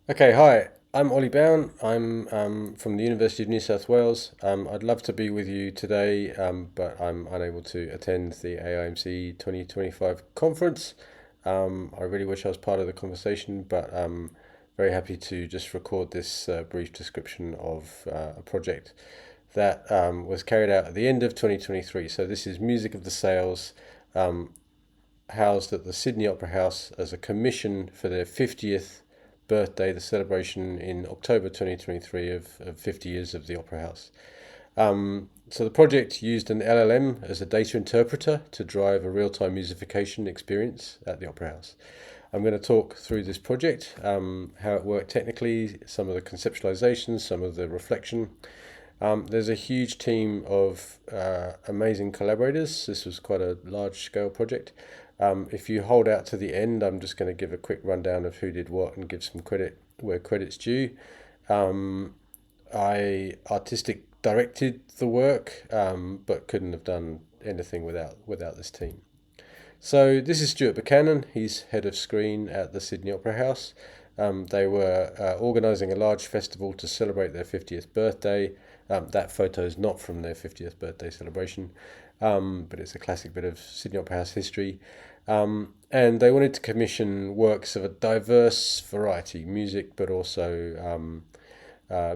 Okay, hi. I'm Ollie Bown. I'm from the University of New South Wales. I'd love to be with you today, but I'm unable to attend the AIMC 2025 conference. I really wish I was part of the conversation, but I'm very happy to just record this brief description of a project that was carried out at the end of 2023. So this is Music of the Sails, housed at the Sydney Opera House as a commission for their 50th birthday, the celebration in October 2023 of 50 years of the Opera House. So the project used an LLM as a data interpreter to drive a real-time musification experience at the Opera House. I'm going to talk through this project, how it worked technically, some of the conceptualizations, some of the reflection. There's a huge team of amazing collaborators. This was quite a large scale project. If you hold out to the end, I'm just going to give a quick rundown of who did what and give some credit where credit's due. Um, I artistic directed the work, but couldn't have done anything without this team. So this is Stuart Buchanan. He's head of screen at the Sydney Opera House. They were organising a large festival to celebrate their 50th birthday. That photo is not from their 50th birthday celebration, but it's a classic bit of Sydney Opera House history. And they wanted to commission works of a diverse variety, music, but also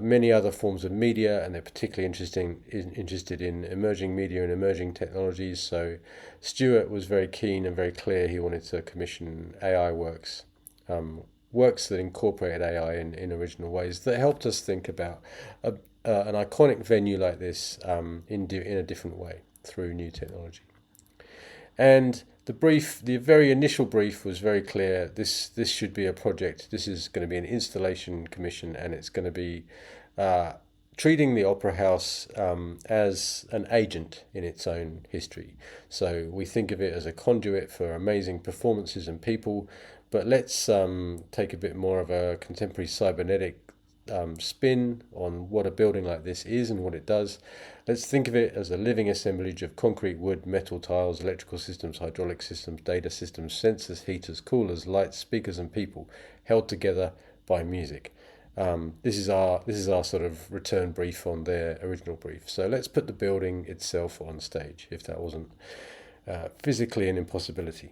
many other forms of media, and they're particularly interested in emerging media and emerging technologies. So Stuart was very keen and very clear he wanted to commission AI works, works that incorporated AI in original ways that helped us think about an iconic venue like this in a different way through new technology. And the very initial brief was very clear. This should be a project. This is going to be an installation commission, and it's going to be uh, treating the opera house as an agent in its own history. So we think of it as a conduit for amazing performances and people, but let's take a bit more of a contemporary cybernetic spin on what a building like this is and what it does. Let's think of it as a living assemblage of concrete, wood, metal tiles, electrical systems, hydraulic systems, data systems, sensors, heaters, coolers, lights, speakers, and people held together by music. This is our sort of return brief on their original brief. So let's put the building itself on stage, if that wasn't physically an impossibility.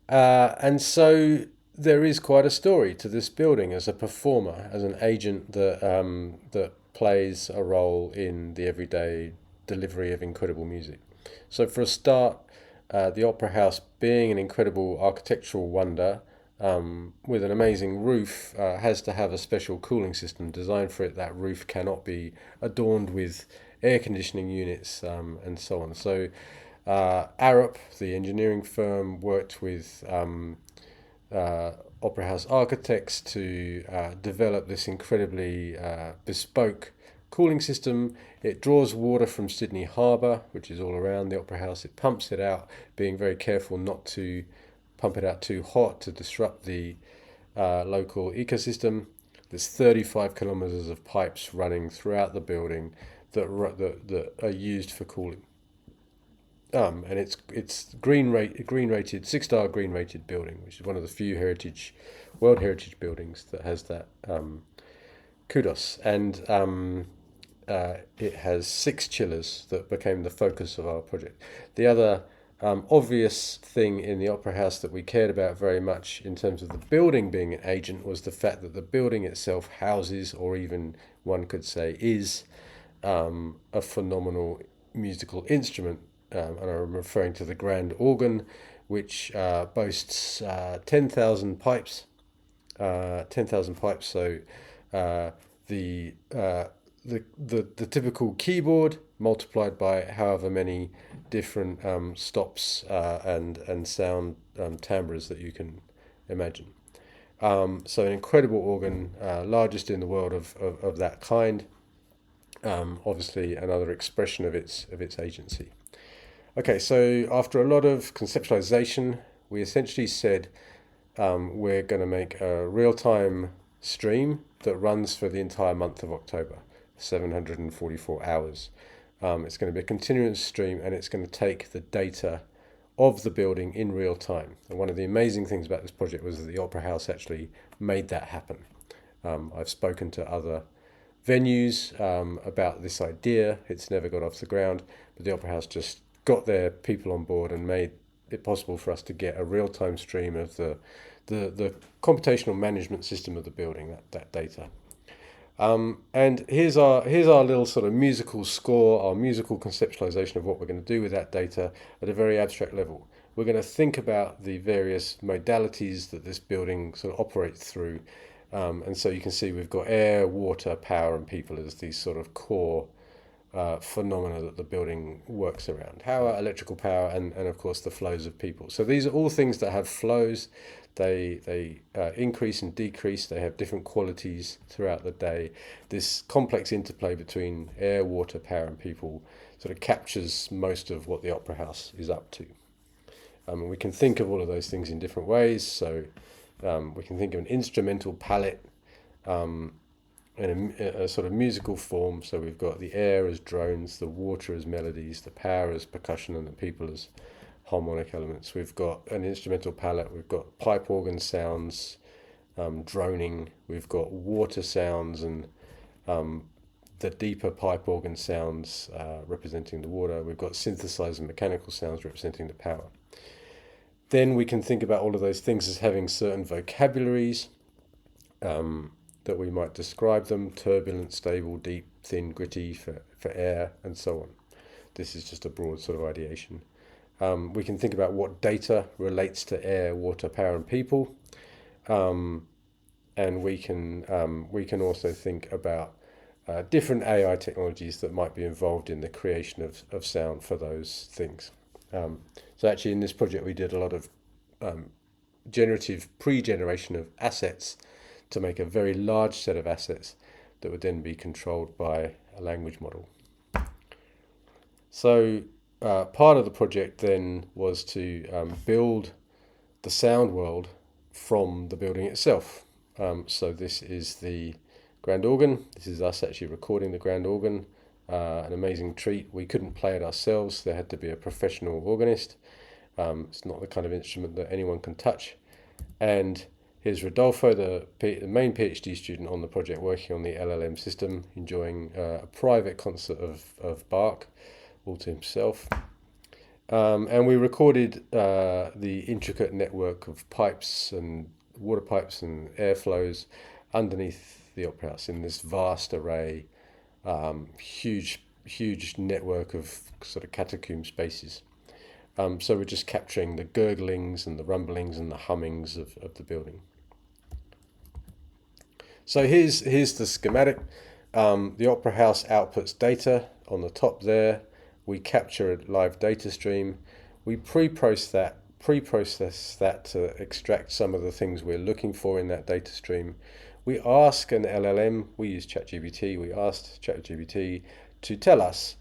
And so there is quite a story to this building as a performer, as an agent that plays a role in the everyday delivery of incredible music. So for a start, the Opera House, being an incredible architectural wonder with an amazing roof, has to have a special cooling system designed for it. That roof cannot be adorned with air conditioning units and so on. So Arup, the engineering firm, worked with Opera House architects to develop this incredibly bespoke cooling system. It draws water from Sydney Harbour, which is all around the Opera House. It pumps it out, being very careful not to pump it out too hot to disrupt the local ecosystem. There's 35 kilometres of pipes running throughout the building that are used for cooling. And it's green rated 6-star green rated building, which is one of the few world heritage buildings that has that kudos. And it has 6 chillers that became the focus of our project. The other obvious thing in the Opera House that we cared about very much in terms of the building being an agent was the fact that the building itself houses, or even one could say is, a phenomenal musical instrument. And I'm referring to the grand organ, which boasts 10,000 pipes. 10,000 pipes. So uh, the, uh, the typical keyboard multiplied by however many different stops and sound timbres that you can imagine. So an incredible organ, largest in the world of that kind. Obviously, another expression of its agency. Okay, so after a lot of conceptualization, we essentially said we're going to make a real time stream that runs for the entire month of October, 744 hours. It's going to be a continuous stream, and it's going to take the data of the building in real time. And one of the amazing things about this project was that the Opera House actually made that happen. I've spoken to other venues about this idea. It's never got off the ground, but the Opera House just got their people on board and made it possible for us to get a real-time stream of the computational management system of the building, that data. And here's our little sort of musical score, our musical conceptualization of what we're going to do with that data at a very abstract level. We're going to think about the various modalities that this building sort of operates through. And so you can see we've got air, water, power, and people as these sort of core phenomena that the building works around. Power, electrical power, and of course the flows of people. So these are all things that have flows. They increase and decrease. They have different qualities throughout the day. This complex interplay between air, water, power, and people sort of captures most of what the Opera House is up to. We can think of all of those things in different ways. So we can think of an instrumental palette in a sort of musical form. So we've got the air as drones, the water as melodies, the power as percussion, and the people as harmonic elements. We've got an instrumental palette. We've got pipe organ sounds, droning. We've got water sounds and the deeper pipe organ sounds representing the water. We've got synthesized and mechanical sounds representing the power. Then we can think about all of those things as having certain vocabularies that we might describe them: turbulent, stable, deep, thin, gritty for air, and so on. This is just a broad sort of ideation. We can think about what data relates to air, water, power, and people. And we can also think about different AI technologies that might be involved in the creation of sound for those things. So actually in this project we did a lot of generative pre-generation of assets to make a very large set of assets that would then be controlled by a language model. So part of the project then was to build the sound world from the building itself. So this is the grand organ. This is us actually recording the grand organ. An amazing treat. We couldn't play it ourselves. There had to be a professional organist. It's not the kind of instrument that anyone can touch. And here's Rodolfo, the main PhD student on the project, working on the LLM system, enjoying a private concert of Bach, all to himself. And we recorded the intricate network of pipes and water pipes and airflows underneath the Opera House in this vast array, huge network of sort of catacomb spaces. So we're just capturing the gurglings and the rumblings and the hummings of the building. So here's the schematic. The Opera House outputs data on the top there. We capture a live data stream. We pre-process that to extract some of the things we're looking for in that data stream. We ask an LLM, we use ChatGPT, we asked ChatGPT to tell us,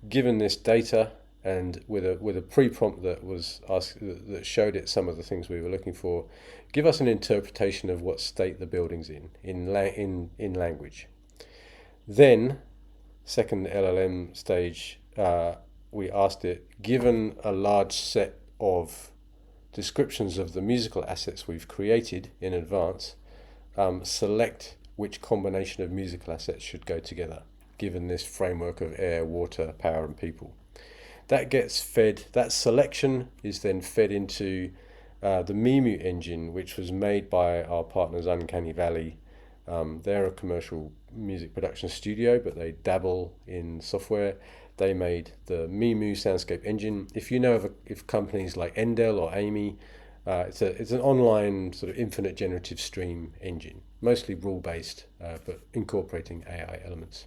given this data and with a pre-prompt that was asked, that showed it some of the things we were looking for, give us an interpretation of what state the building's in language. Then, second LLM stage, we asked it, given a large set of descriptions of the musical assets we've created in advance, select which combination of musical assets should go together, given this framework of air, water, power, and people. That gets fed, that selection is then fed into the MIMU engine, which was made by our partners Uncanny Valley. They're a commercial music production studio, but they dabble in software. They made the MIMU soundscape engine. If you know if companies like Endel or AIMC, it's an online sort of infinite generative stream engine, mostly rule-based, but incorporating AI elements.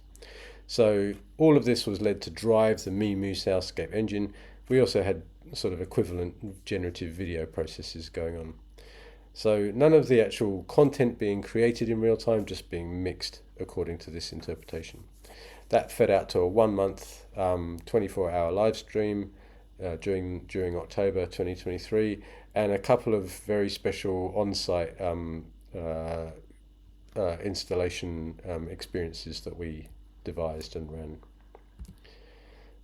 So all of this was led to drive the MIMU soundscape engine. We also had sort of equivalent generative video processes going on. So none of the actual content being created in real time, just being mixed according to this interpretation. That fed out to a 1 month, 24-hour live stream during October 2023, and a couple of very special on-site installation experiences that we devised and ran.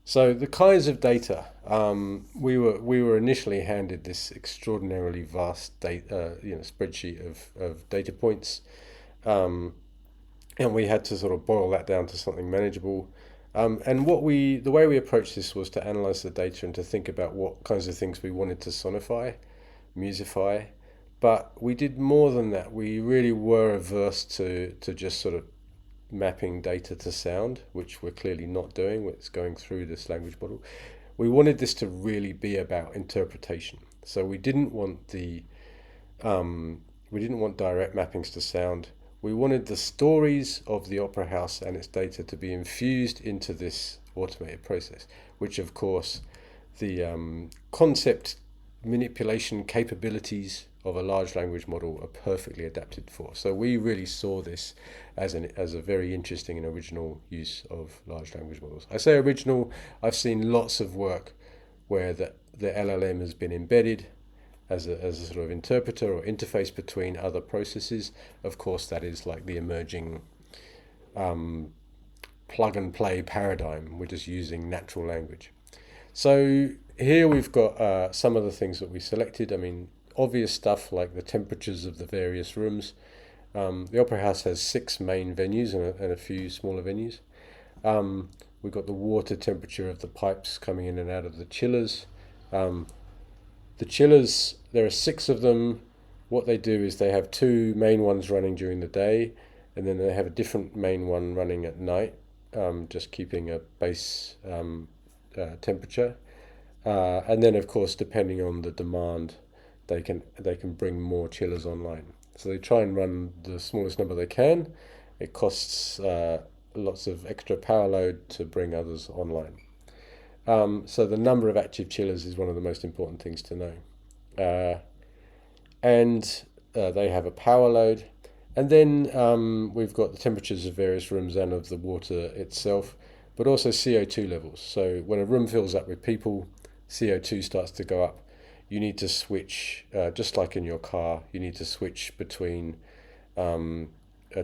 So the kinds of data, we were initially handed this extraordinarily vast data, spreadsheet of data points, um, and we had to sort of boil that down to something manageable. And the way we approached this was to analyze the data and to think about what kinds of things we wanted to sonify, musify. But we did more than that. We really were averse to just sort of mapping data to sound, which we're clearly not doing. It's going through this language model. We wanted this to really be about interpretation. So we didn't want direct mappings to sound. We wanted the stories of the opera house and its data to be infused into this automated process, which of course the concept manipulation capabilities of a large language model are perfectly adapted for. So we really saw this as a very interesting and original use of large language models. I say original. I've seen lots of work where the LLM has been embedded as a sort of interpreter or interface between other processes. Of course, that is like the emerging plug and play paradigm. We're just using natural language. So here we've got some of the things that we selected. I mean, obvious stuff like the temperatures of the various rooms. The Opera House has 6 main venues and a few smaller venues. We've got the water temperature of the pipes coming in and out of the chillers. The chillers, there are 6 of them. What they do is they have 2 main ones running during the day, and then they have a different main one running at night, just keeping a base temperature. And then, of course, depending on the demand, they can bring more chillers online. So they try and run the smallest number they can. It costs lots of extra power load to bring others online. So the number of active chillers is one of the most important things to know. And they have a power load. And then we've got the temperatures of various rooms and of the water itself, but also CO2 levels. So when a room fills up with people, CO2 starts to go up. You need to switch, just like in your car, you need to switch between a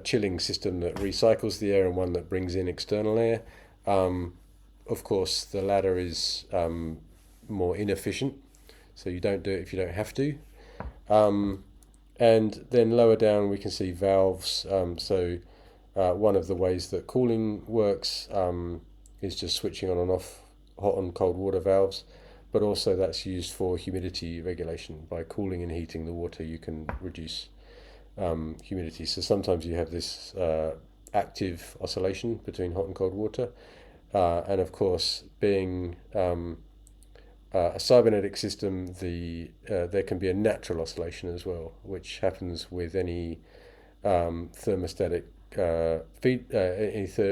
chilling system that recycles the air and one that brings in external air. Of course, the latter is more inefficient, so you don't do it if you don't have to. And then lower down we can see valves. One of the ways that cooling works is just switching on and off hot and cold water valves, but also that's used for humidity regulation. By cooling and heating the water, you can reduce humidity. So sometimes you have this active oscillation between hot and cold water. And of course, being a cybernetic system, there can be a natural oscillation as well, which happens with any thermostatic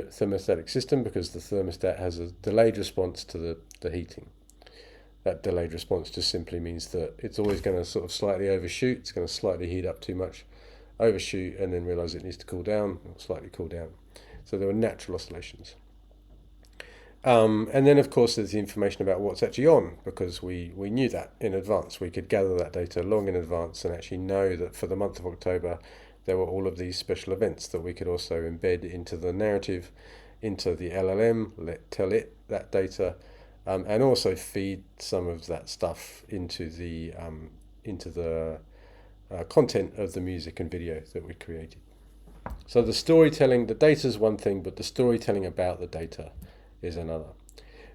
thermostatic system, because the thermostat has a delayed response to the heating. That delayed response just simply means that it's always going to sort of slightly overshoot. It's going to slightly heat up too much, overshoot, and then realize it needs to cool down, or slightly cool down. So there are natural oscillations. And then, of course, there's the information about what's actually on, because we knew that in advance. We could gather that data long in advance and actually know that for the month of October, there were all of these special events that we could also embed into the narrative, into the LLM, tell it that data, and also feed some of that stuff into the content of the music and video that we created. So the storytelling, the data is one thing, but the storytelling about the data is another.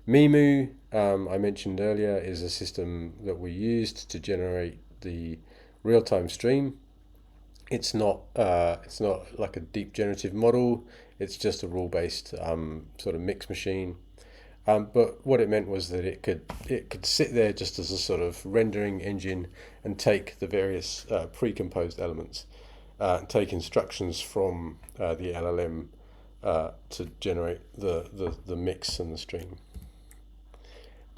Mimu, I mentioned earlier, is a system that we used to generate the real-time stream. It's not like a deep generative model. It's just a rule-based sort of mix machine. But what it meant was that it could sit there just as a sort of rendering engine and take the various pre-composed elements, take instructions from the LLM to generate the mix and the stream.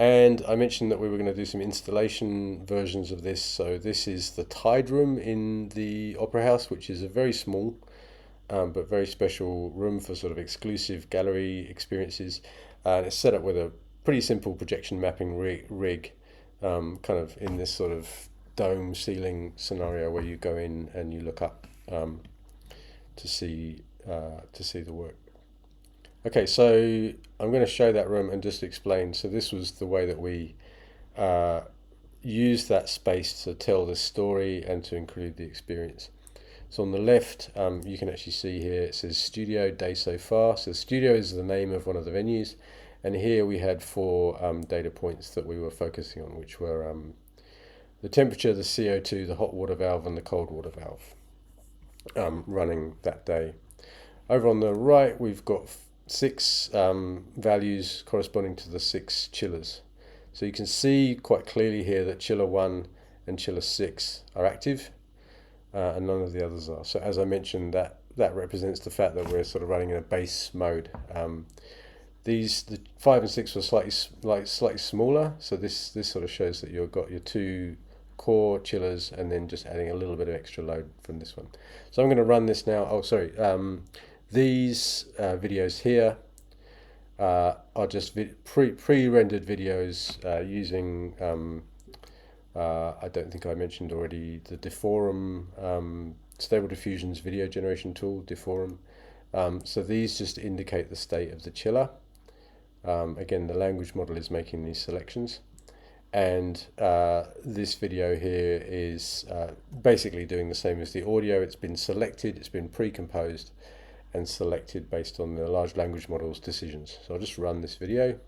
And I mentioned that we were going to do some installation versions of this. So this is the Tide Room in the Opera House, which is a very small but very special room for sort of exclusive gallery experiences. And it's set up with a pretty simple projection mapping rig, kind of in this sort of dome ceiling scenario where you go in and you look up to see the work. Okay, so I'm going to show that room and just explain. So this was the way that we uh, use that space to tell the story and to include the experience. So on the left, you can actually see here it says Studio Day So Far. So Studio is the name of one of the venues, and here we had four data points that we were focusing on, which were the temperature, the CO2, the hot water valve, and the cold water valve running that day. Over on the right, we've got six values corresponding to the six chillers. So you can see quite clearly here that chiller 1 and chiller 6 are active, and none of the others are. So as I mentioned, that represents the fact that we're sort of running in a base mode. The 5 and 6 were slightly smaller, so this sort of shows that you've got your two core chillers and then just adding a little bit of extra load from this one. So I'm going to run this now. Oh, sorry. These videos here are just pre-rendered videos using, I don't think I mentioned already, the Deforum Stable Diffusion's video generation tool, Deforum. So these just indicate the state of the chiller. Again, the language model is making these selections. And this video here is basically doing the same as the audio. It's been selected, it's been pre-composed and selected based on the large language model's decisions. So I'll just run this video.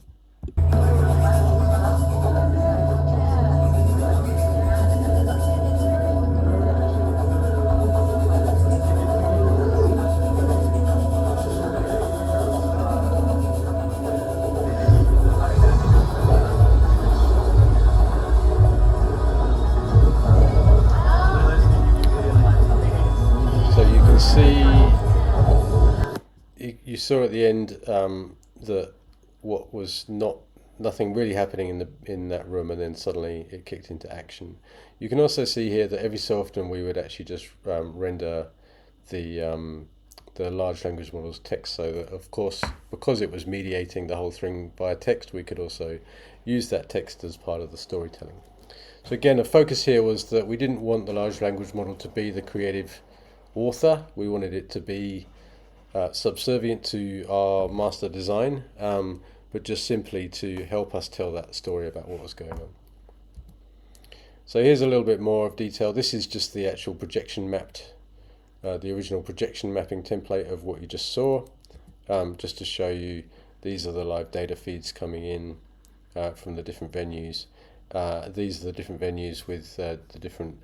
So you can see, you saw at the end that what was nothing really happening in that room, and then suddenly it kicked into action. You can also see here that every so often we would actually just render the large language model's text, so that of course, because it was mediating the whole thing via text, we could also use that text as part of the storytelling. So again, the focus here was that we didn't want the large language model to be the creative author. We wanted it to be subservient to our master design, but just simply to help us tell that story about what was going on. So here's a little bit more of detail. This is just the actual projection mapped, the original projection mapping template of what you just saw, just to show you these are the live data feeds coming in from the different venues. These are the different venues with the different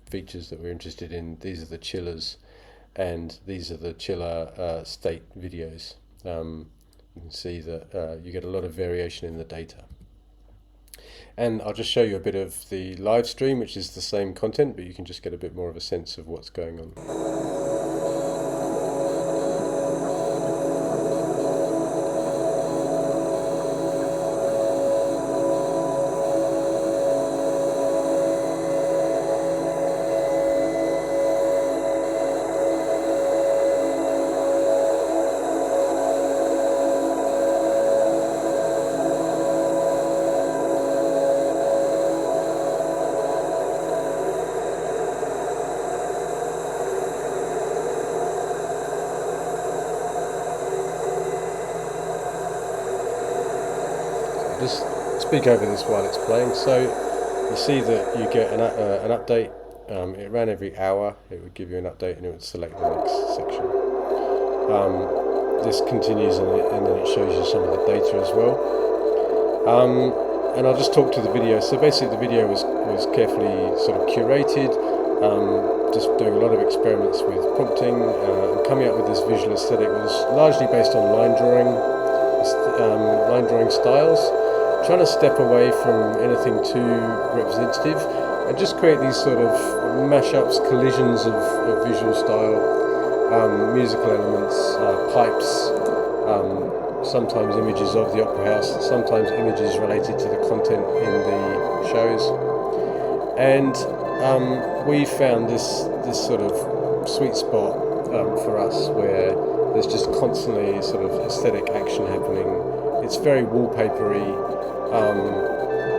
features that we're interested in. These are the chillers, and these are the chiller state videos. You can see that you get a lot of variation in the data. And I'll just show you a bit of the live stream, which is the same content, but you can just get a bit more of a sense of what's going on. Just speak over this while it's playing. So you see that you get an update. It ran every hour. It would give you an update and it would select the next section. This continues and then it shows you some of the data as well. And I'll just talk to the video. So basically the video was carefully sort of curated, just doing a lot of experiments with prompting and coming up with this visual aesthetic. It was largely based on line drawing styles, trying to step away from anything too representative and just create these sort of mashups, collisions of visual style, musical elements, pipes, sometimes images of the opera house, sometimes images related to the content in the shows. And we found this sort of sweet spot for us where there's just constantly sort of aesthetic action happening. It's very wallpapery,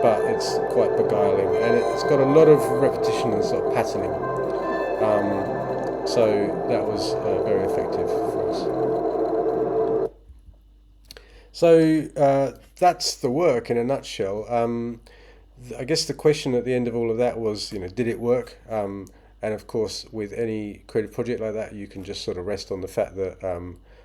but it's quite beguiling, and it's got a lot of repetition and sort of patterning. So that was very effective for us. That's the work in a nutshell. I guess the question at the end of all of that was, did it work? And of course, with any creative project like that, you can just sort of rest on the fact that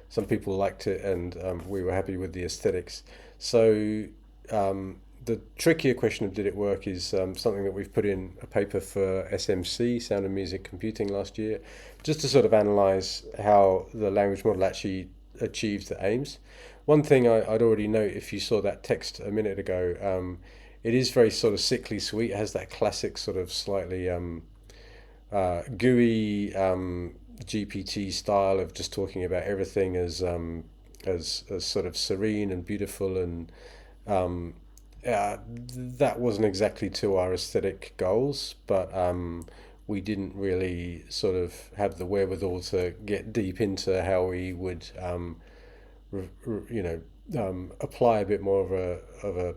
some people liked it and we were happy with the aesthetics. So the trickier question of did it work is something that we've put in a paper for SMC, Sound and Music Computing, last year, just to sort of analyze how the language model actually achieved the aims. One thing I'd already note, if you saw that text a minute ago, it is very sort of sickly sweet. It has that classic sort of slightly GUI GPT style of just talking about everything as sort of serene and beautiful, and that wasn't exactly to our aesthetic goals, but we didn't really sort of have the wherewithal to get deep into how we would you know apply a bit more of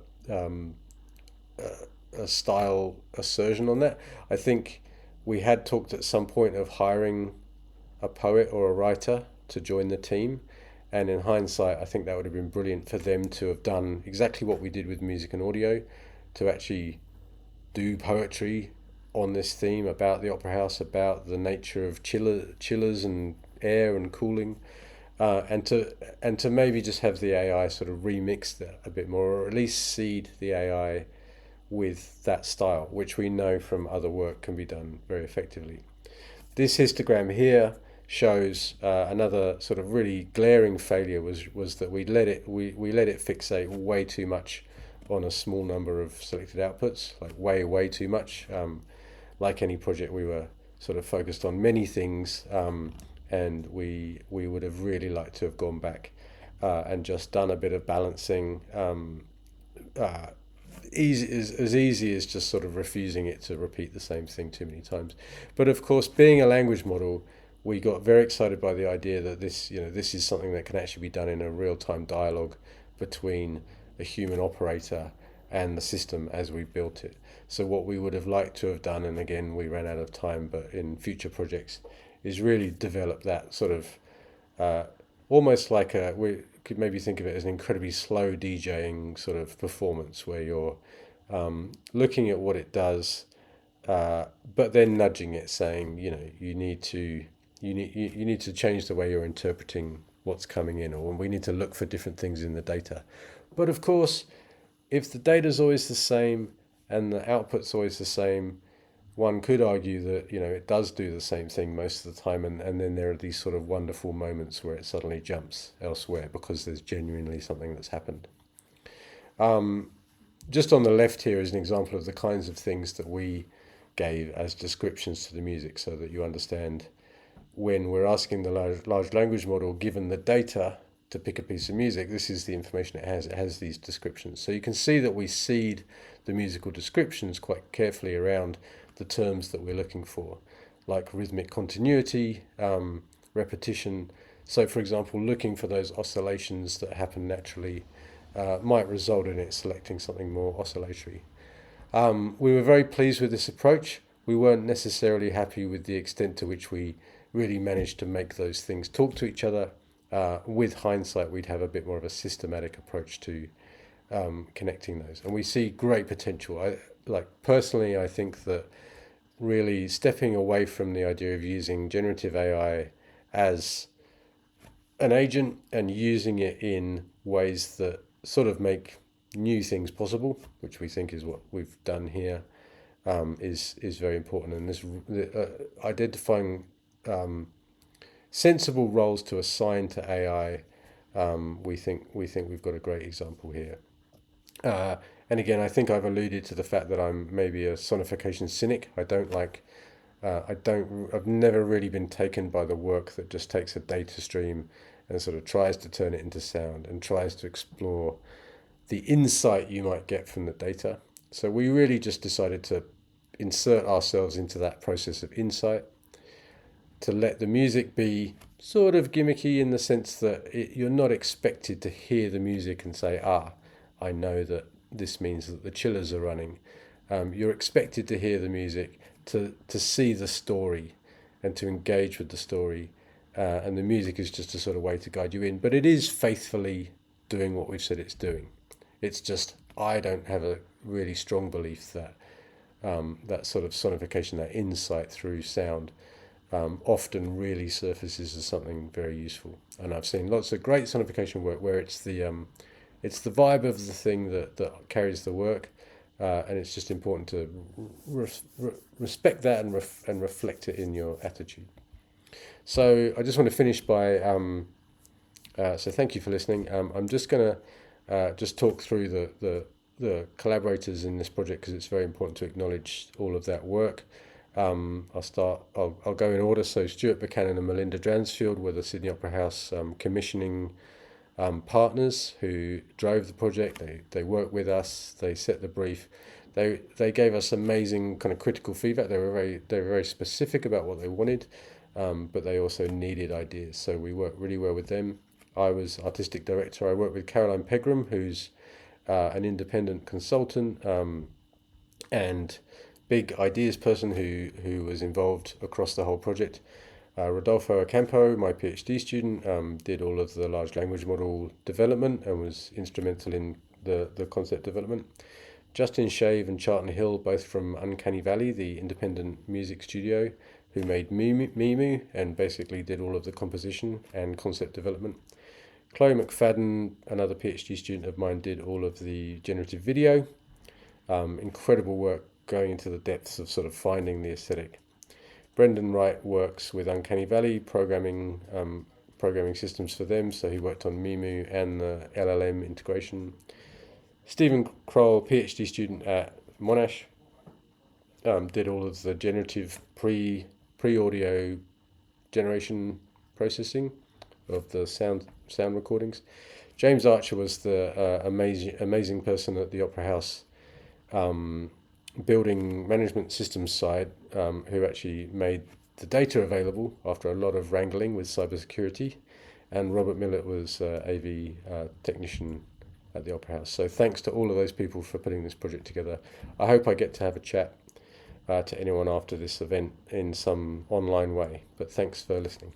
a style assertion on that. I think we had talked at some point of hiring a poet or a writer to join the team. And in hindsight, I think that would have been brilliant for them to have done exactly what we did with music and audio, to actually do poetry on this theme about the opera house, about the nature of chillers and air and cooling, and to maybe just have the AI sort of remix that a bit more, or at least seed the AI with that style, which we know from other work can be done very effectively. This histogram here shows another sort of really glaring failure was that we let it fixate way too much on a small number of selected outputs, like way too much. Like any project, we were sort of focused on many things, and we would have really liked to have gone back and just done a bit of balancing. Uh, as easy as just sort of refusing it to repeat the same thing too many times. But of course, being a language model, we got very excited by the idea that this is something that can actually be done in a real time dialogue between a human operator and the system as we built it. So what we would have liked to have done, and again we ran out of time, but in future projects, is really develop that sort of uh, almost like we could maybe think of it as an incredibly slow DJing sort of performance where you're looking at what it does, but then nudging it, saying, you need to change the way you're interpreting what's coming in, or we need to look for different things in the data. But of course, if the data is always the same and the output's always the same, one could argue that it does do the same thing most of the time, and then there are these sort of wonderful moments where it suddenly jumps elsewhere because there's genuinely something that's happened. Just on the left here is an example of the kinds of things that we gave as descriptions to the music, so that you understand when we're asking the large language model, given the data to pick a piece of music, this is the information it has. It has these descriptions. So you can see that we seed the musical descriptions quite carefully around the terms that we're looking for, like rhythmic continuity, repetition. So, for example, looking for those oscillations that happen naturally might result in it selecting something more oscillatory. We were very pleased with this approach. We weren't necessarily happy with the extent to which we really managed to make those things talk to each other. With hindsight, we'd have a bit more of a systematic approach to connecting those, and we see great potential. Personally, I think that really stepping away from the idea of using generative AI as an agent and using it in ways that sort of make new things possible, which we think is what we've done here, is very important. And this identifying sensible roles to assign to AI, we think we've got a great example here. And again, I think I've alluded to the fact that I'm maybe a sonification cynic. I've never really been taken by the work that just takes a data stream and sort of tries to turn it into sound and tries to explore the insight you might get from the data. So we really just decided to insert ourselves into that process of insight, to let the music be sort of gimmicky in the sense that you're not expected to hear the music and say, I know that this means that the chillers are running. You're expected to hear the music, to see the story and to engage with the story. And the music is just a sort of way to guide you in. But it is faithfully doing what we've said it's doing. It's just I don't have a really strong belief that that sort of sonification, that insight through sound, often really surfaces as something very useful. And I've seen lots of great sonification work where it's the vibe of the thing that carries the work, and it's just important to respect that and reflect it in your attitude. So I just want to finish by so thank you for listening. I'm just going to just talk through the collaborators in this project because it's very important to acknowledge all of that work. I'll go in order. So Stuart Buchanan and Melinda Dransfield were the Sydney Opera House commissioning partners who drove the project. They worked with us. They set the brief. They gave us amazing kind of critical feedback. They were very specific about what they wanted, but they also needed ideas. So we worked really well with them. I was artistic director. I worked with Caroline Pegram, who's an independent consultant and big ideas person who was involved across the whole project. Rodolfo Ocampo, my PhD student, did all of the large language model development and was instrumental in the concept development. Justin Shave and Charlton Hill, both from Uncanny Valley, the independent music studio, who made Mimu and basically did all of the composition and concept development. Chloe McFadden, another PhD student of mine, did all of the generative video. Incredible work going into the depths of sort of finding the aesthetic. Brendan Wright works with Uncanny Valley, programming systems for them, so he worked on Mimu and the LLM integration. Stephen Kroll, PhD student at Monash, did all of the generative pre-audio generation processing of the sound recordings. James Archer was the amazing person at the Opera House building management systems side, who actually made the data available after a lot of wrangling with cybersecurity. And Robert Millett was AV technician at the Opera House. So thanks to all of those people for putting this project together. I hope I get to have a chat to anyone after this event in some online way. But thanks for listening.